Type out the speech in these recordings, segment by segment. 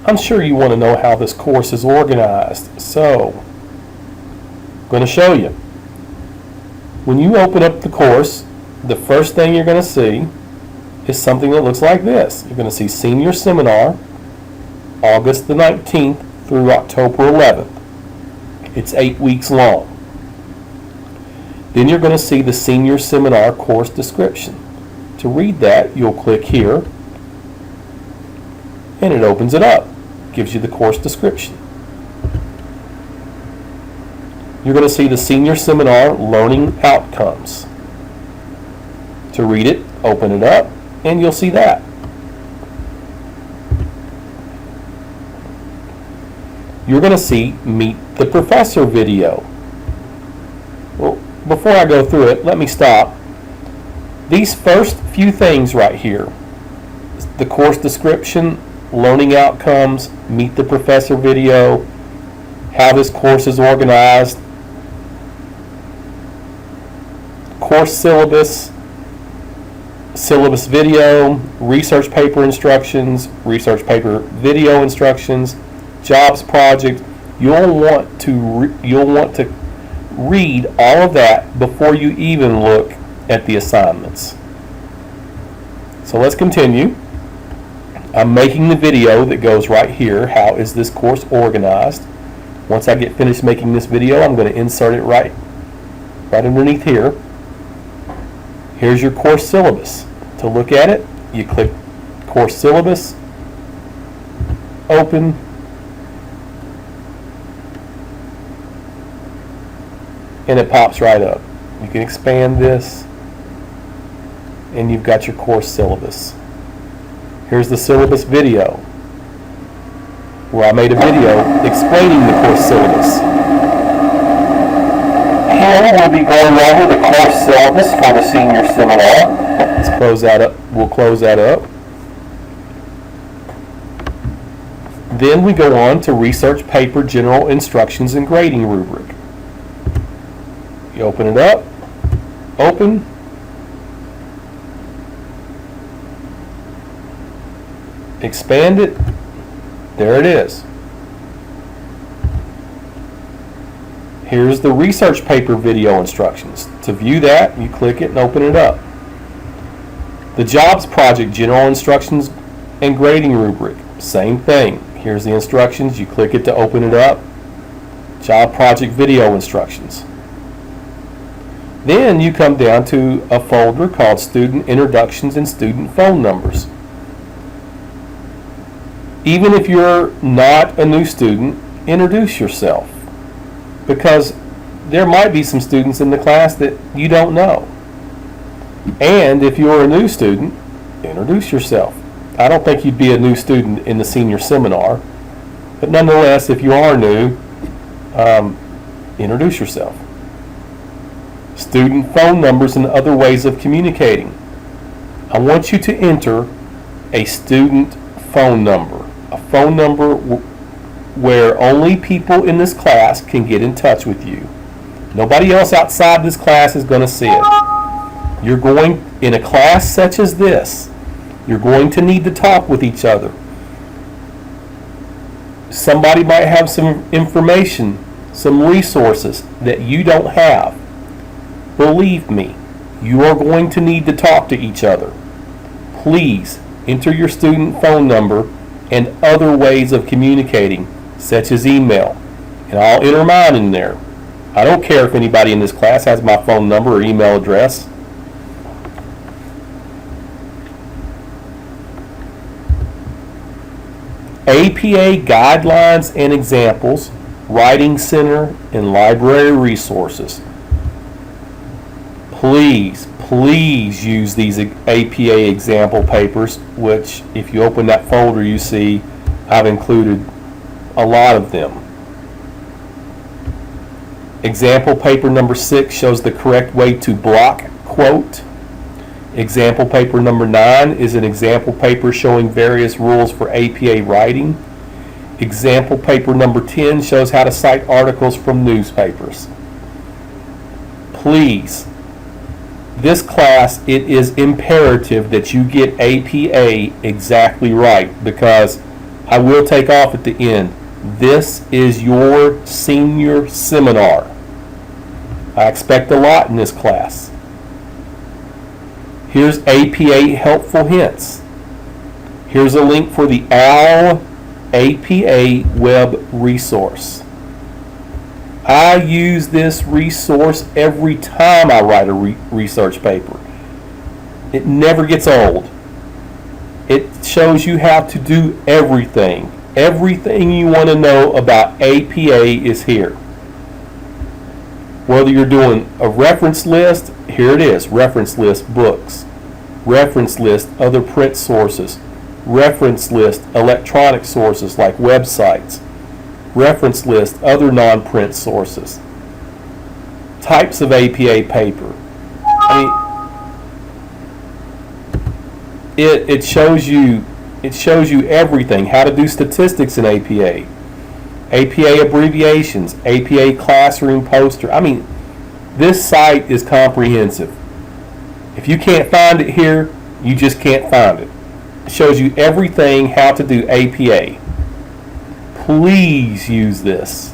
I'm sure you want to know how this course is organized, so I'm going to show you. When you open up the course, the first thing you're going to see is something that looks like this. You're going to see Senior Seminar, August the 19th through October 11th. It's 8 weeks long. Then you're going to see the Senior Seminar course description. To read that, you'll click here, and it opens it up. Gives you the course description. You're going to see the Senior Seminar Learning Outcomes. To read it, open it up, and you'll see that. You're going to see Meet the Professor video. Well, before I go through it, let me stop. These first few things right here, the course description, learning outcomes, Meet the Professor video, how this course is organized, course syllabus, syllabus video, research paper instructions, research paper video instructions, jobs project. You'll want to read all of that before you even look at the assignments. So let's continue. I'm making the video that goes right here. How is this course organized? Once I get finished making this video, I'm going to insert it right underneath here. Here's your course syllabus. To look at it, you click Course Syllabus, open, and it pops right up. You can expand this, and you've got your course syllabus. Here's the syllabus video, where I made a video explaining the course syllabus. Here we'll be going over the course syllabus for the Senior Seminar. Let's close that up. We'll close that up. Then we go on to Research Paper General Instructions and Grading Rubric. You open it up, open, expand it, there it is. Here's the research paper video instructions. To view that, you click it and open it up. The jobs project general instructions and grading rubric, same thing. Here's the instructions, you click it to open it up. Job project video instructions. Then you come down to a folder called Student Introductions and Student Phone Numbers. Even if you're not a new student, introduce yourself, because there might be some students in the class that you don't know. And if you're a new student, introduce yourself. I don't think you'd be a new student in the Senior Seminar, but nonetheless, if you are new, introduce yourself. Student phone numbers and other ways of communicating. I want you to enter a student phone number, a phone number where only people in this class can get in touch with you. Nobody else outside this class is going to see it. You're going, in a class such as this, you're going to need to talk with each other. Somebody might have some information, some resources that you don't have. Believe me, you are going to need to talk to each other. Please enter your student phone number and other ways of communicating, such as email. And I'll enter mine in there. I don't care if anybody in this class has my phone number or email address. APA guidelines and examples, Writing Center, and library resources. Please use these APA example papers, which if you open that folder you see I've included a lot of them. Example paper number 6 shows the correct way to block quote. Example paper number 9 is an example paper showing various rules for APA writing. Example paper number 10 shows how to cite articles from newspapers. Please, this class, it is imperative that you get APA exactly right, because I will take off at the end. This is your senior seminar. I expect a lot in this class. Here's APA helpful hints. Here's a link for the OWL APA web resource. I use this resource every time I write a research paper. It never gets old. It shows you how to do everything. Everything you want to know about APA is here. Whether you're doing a reference list, here it is, reference list books, reference list other print sources, reference list electronic sources like websites, reference list other non-print sources, types of APA paper. It shows you everything, how to do statistics in APA, APA abbreviations, APA classroom poster. This site is comprehensive. If you can't find it here, you just can't find it. It shows you everything how to do APA. Please use this.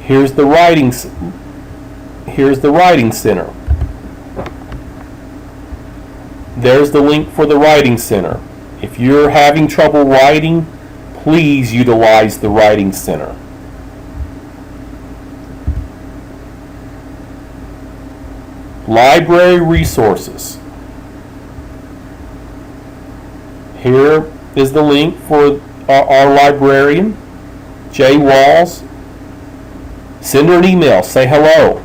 Here's the writing center. There's the link for the writing center. If you're having trouble writing, please utilize the writing center. Library resources. Here is the link for our librarian, Jay Walls. Send her an email, say hello.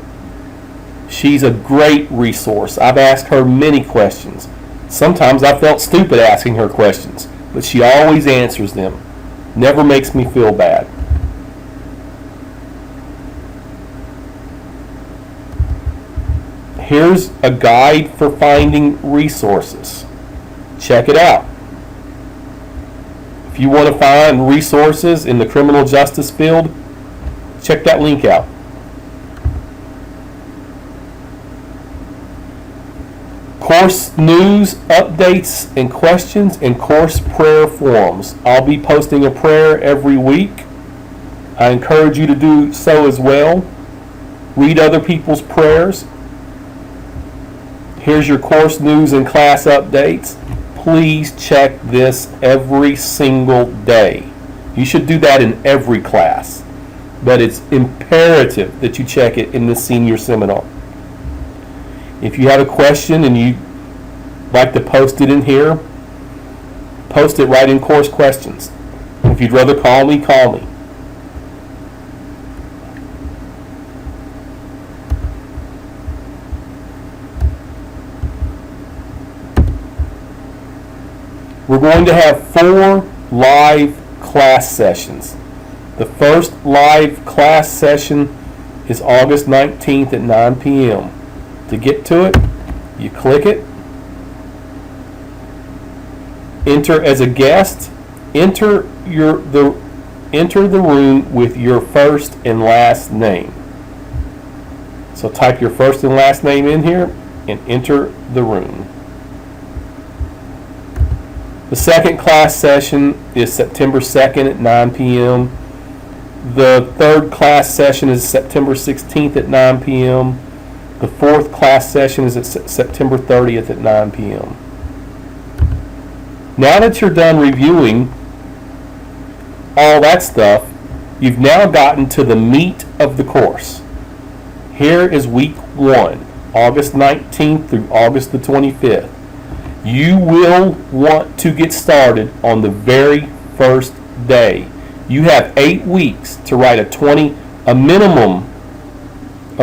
She's a great resource. I've asked her many questions. Sometimes I felt stupid asking her questions, but she always answers them. Never makes me feel bad. Here's a guide for finding resources. Check it out. If you want to find resources in the criminal justice field, check that link out. Course news, updates, and questions, and course prayer forums. I'll be posting a prayer every week. I encourage you to do so as well. Read other people's prayers. Here's your course news and class updates. Please check this every single day. You should do that in every class, but it's imperative that you check it in the senior seminar. If you have a question and you'd like to post it in here, post it right in course questions. If you'd rather call me, call me. We're going to have 4 live class sessions. The first live class session is August 19th at 9 p.m. To get to it, you click it, enter as a guest, enter the room with your first and last name. So type your first and last name in here and enter the room. The second class session is September 2nd at 9 p.m. The third class session is September 16th at 9 p.m. The fourth class session is at September 30th at 9 p.m. Now that you're done reviewing all that stuff, you've now gotten to the meat of the course. Here is week 1, August 19th through August the 25th. You will want to get started on the very first day. You have 8 weeks to write a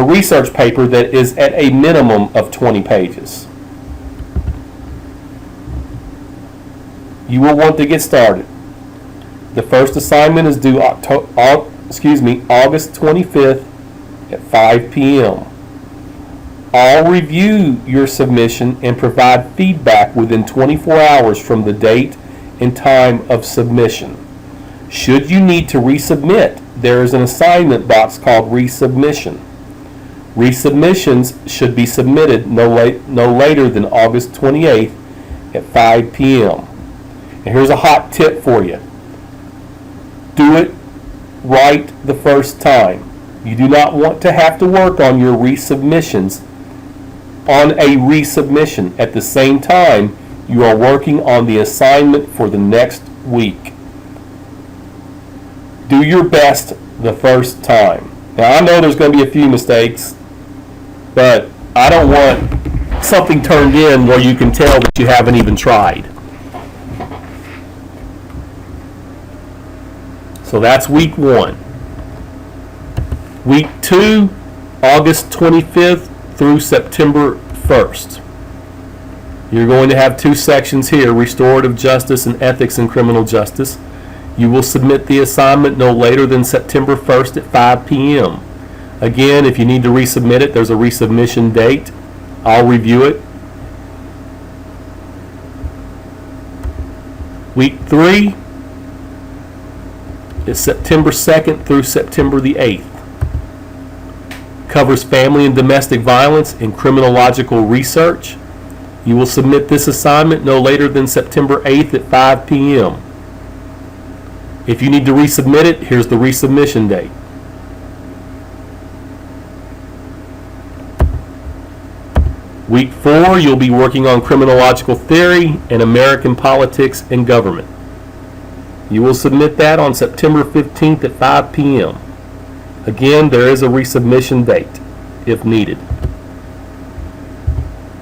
research paper that is at a minimum of 20 pages. You will want to get started. The first assignment is due August 25th at 5 p.m. I'll review your submission and provide feedback within 24 hours from the date and time of submission. Should you need to resubmit, there is an assignment box called Resubmission. Resubmissions should be submitted no later than August 28th at 5 p.m. And here's a hot tip for you. Do it right the first time. You do not want to have to work on your resubmissions on a resubmission at the same time you are working on the assignment for the next week. Do your best the first time. Now, I know there's going to be a few mistakes, but I don't want something turned in where you can tell that you haven't even tried. So that's week 1. Week 2, August 25th through September 1st. You're going to have 2 sections here, Restorative Justice and Ethics in Criminal Justice. You will submit the assignment no later than September 1st at 5 p.m. Again, if you need to resubmit it, there's a resubmission date. I'll review it. Week 3 is September 2nd through September the 8th. Covers family and domestic violence and criminological research. You will submit this assignment no later than September 8th at 5 p.m. If you need to resubmit it, here's the resubmission date. Week 4, you'll be working on criminological theory and American politics and government. You will submit that on September 15th at 5 p.m. Again, there is a resubmission date if needed.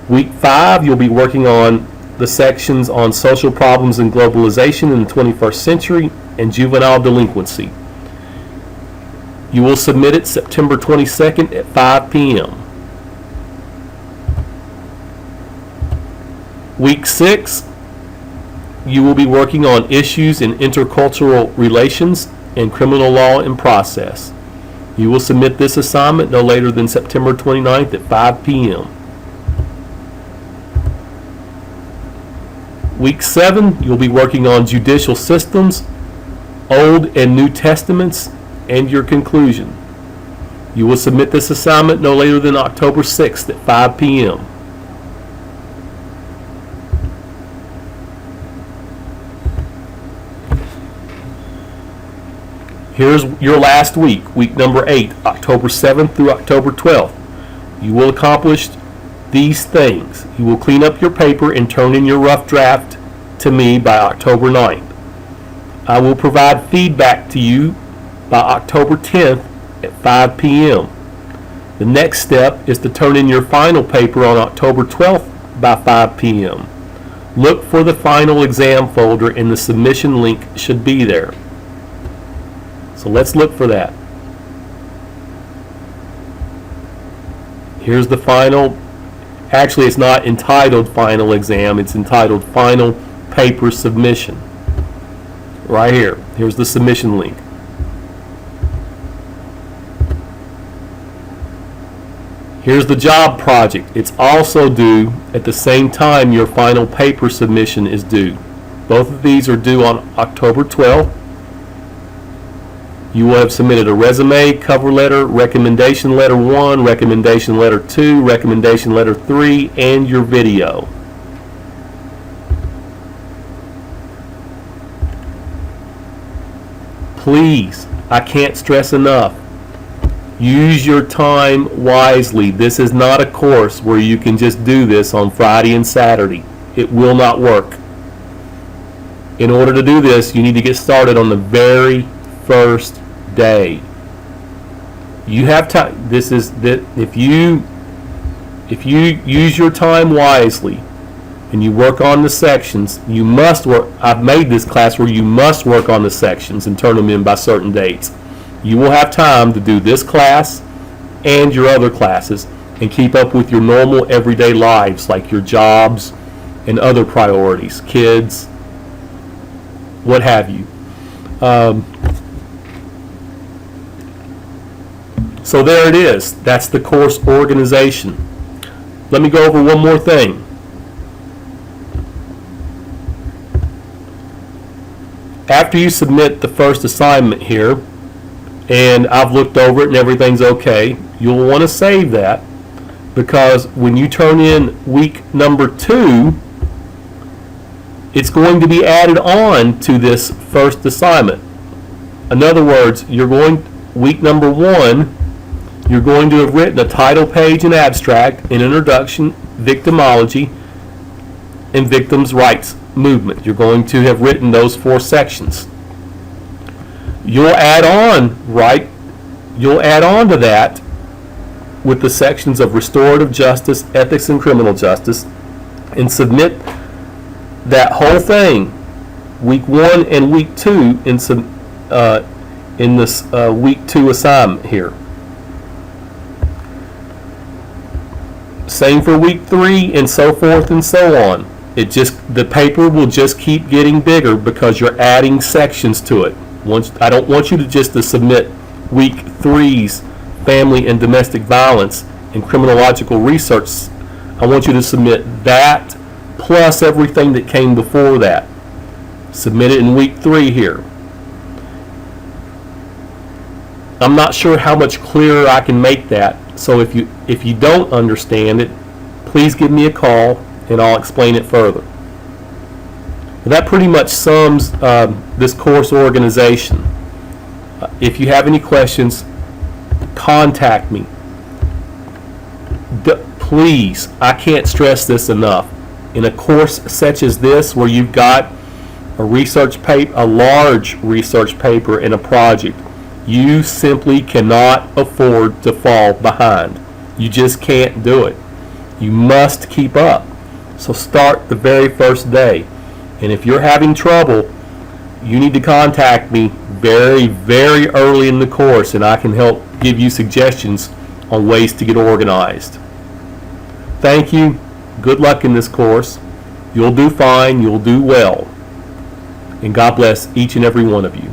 Week 5, you'll be working on the sections on social problems and globalization in the 21st century and juvenile delinquency. You will submit it September 22nd at 5 p.m. Week 6, you will be working on issues in intercultural relations and criminal law and process. You will submit this assignment no later than September 29th at 5 p.m. Week 7, you'll be working on judicial systems, Old and New Testaments, and your conclusion. You will submit this assignment no later than October 6th at 5 p.m. Here's your last week, week number 8, October 7th through October 12th. You will accomplish these things. You will clean up your paper and turn in your rough draft to me by October 9th. I will provide feedback to you by October 10th at 5 p.m. The next step is to turn in your final paper on October 12th by 5 p.m. Look for the final exam folder and the submission link should be there. So let's look for that. Here's the final. Actually, it's not entitled Final Exam. It's entitled Final Paper Submission. Right here. Here's the submission link. Here's the job project. It's also due at the same time your final paper submission is due. Both of these are due on October 12th. You will have submitted a resume, cover letter, recommendation letter 1, recommendation letter 2, recommendation letter 3, and your video. Please, I can't stress enough, use your time wisely. This is not a course where you can just do this on Friday and Saturday. It will not work. In order to do this, you need to get started on the very first day. You have time. This is that if you use your time wisely and you work on the sections, you must work. I've made this class where you must work on the sections and turn them in by certain dates. You will have time to do this class and your other classes and keep up with your normal everyday lives like your jobs and other priorities, kids, what have you. So there it is. That's the course organization. Let me go over one more thing. After you submit the first assignment here, and I've looked over it and everything's okay, you'll want to save that because when you turn in week number 2, it's going to be added on to this first assignment. In other words, week number 1, you're going to have written a title page and abstract, an introduction, victimology, and victims' rights movement. You're going to have written those 4 sections. You'll add on to that with the sections of restorative justice, ethics, and criminal justice, and submit that whole thing, week 1 and week 2, in this week 2 assignment here. Same for week 3, and so forth and so on. The paper will just keep getting bigger because you're adding sections to it. I don't want you to just submit week 3's family and domestic violence and criminological research. I want you to submit that plus everything that came before that. Submit it in week 3 here. I'm not sure how much clearer I can make that. So if you don't understand it, please give me a call and I'll explain it further. And that pretty much sums this course organization. If you have any questions, contact me. Please, I can't stress this enough. In a course such as this, where you've got a large research paper and a project, you simply cannot afford to fall behind. You just can't do it. You must keep up. So start the very first day. And if you're having trouble, you need to contact me very, very early in the course, and I can help give you suggestions on ways to get organized. Thank you. Good luck in this course. You'll do fine. You'll do well. And God bless each and every one of you.